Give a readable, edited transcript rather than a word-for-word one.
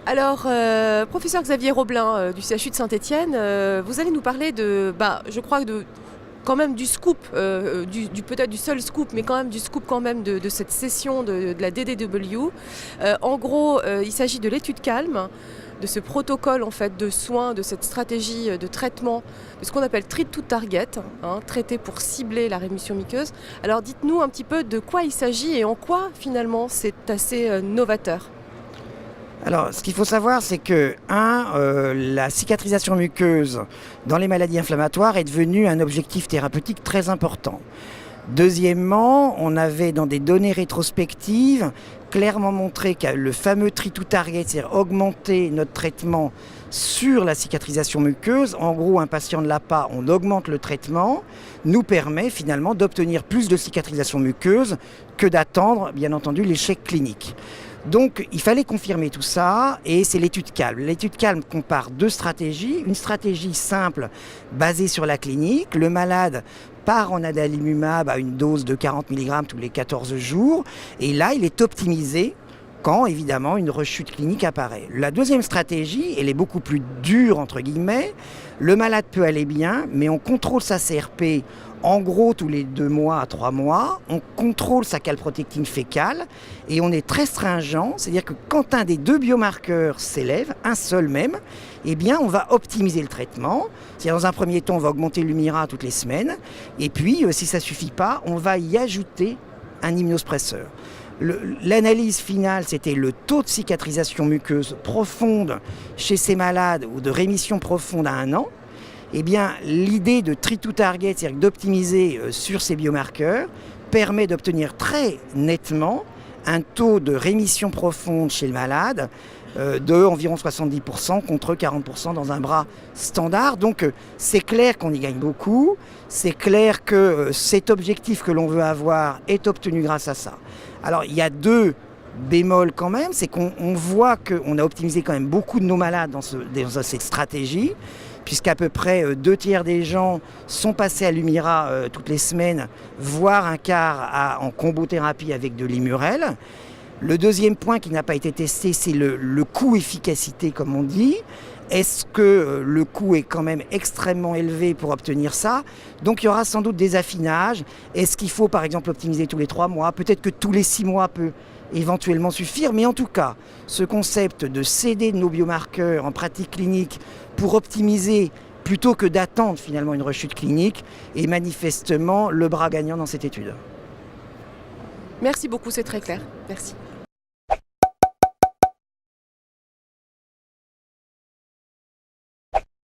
Alors, professeur Xavier Roblin du CHU de Saint-Étienne, vous allez nous parler je crois, quand même du scoop, peut-être du seul scoop, mais quand même du scoop quand même de cette session de la DDW. En gros, il s'agit de l'étude CALM, de ce protocole en fait de soins, de cette stratégie de traitement, de ce qu'on appelle treat to target, traiter pour cibler la rémission muqueuse. Alors dites-nous un petit peu de quoi il s'agit et en quoi finalement c'est assez novateur. Alors, ce qu'il faut savoir, c'est que, la cicatrisation muqueuse dans les maladies inflammatoires est devenue un objectif thérapeutique très important. Deuxièmement, on avait dans des données rétrospectives clairement montré que le fameux treat to target, c'est-à-dire augmenter notre traitement sur la cicatrisation muqueuse, en gros un patient ne l'a pas, on augmente le traitement, nous permet finalement d'obtenir plus de cicatrisation muqueuse que d'attendre bien entendu l'échec clinique. Donc il fallait confirmer tout ça et c'est l'étude CALM. L'étude CALM compare deux stratégies. Une stratégie simple basée sur la clinique. Le malade part en adalimumab à une dose de 40 mg tous les 14 jours et là il est optimisé quand évidemment une rechute clinique apparaît. La deuxième stratégie, elle est beaucoup plus dure entre guillemets. Le malade peut aller bien mais on contrôle sa CRP en gros tous les 2 mois à 3 mois, on contrôle sa calprotectine fécale et on est très stringent, c'est-à-dire que quand un des deux biomarqueurs s'élève, un seul même, eh bien on va optimiser le traitement. C'est-à-dire dans un premier temps, on va augmenter l'Humira toutes les semaines et puis si ça ne suffit pas, on va y ajouter un immunosuppresseur. L'analyse finale, c'était le taux de cicatrisation muqueuse profonde chez ces malades ou de rémission profonde à 1 an. Eh bien, l'idée de treat to target, c'est-à-dire d'optimiser sur ces biomarqueurs, permet d'obtenir très nettement un taux de rémission profonde chez le malade de environ 70% contre 40% dans un bras standard. Donc, c'est clair qu'on y gagne beaucoup. C'est clair que cet objectif que l'on veut avoir est obtenu grâce à ça. Alors, il y a deux bémols quand même, c'est qu'on voit qu'on a optimisé quand même beaucoup de nos malades dans cette stratégie, puisqu'à peu près 2/3 des gens sont passés à l'Humira toutes les semaines, voire un quart en combothérapie avec de l'Immurel. Le deuxième point qui n'a pas été testé, c'est le coût-efficacité, comme on dit. Est-ce que le coût est quand même extrêmement élevé pour obtenir ça? Donc il y aura sans doute des affinages. Est-ce qu'il faut par exemple optimiser tous les 3 mois? Peut-être que tous les 6 mois peut éventuellement suffire, mais en tout cas, ce concept de céder de nos biomarqueurs en pratique clinique pour optimiser plutôt que d'attendre finalement une rechute clinique est manifestement le bras gagnant dans cette étude. Merci beaucoup, c'est très clair. Merci.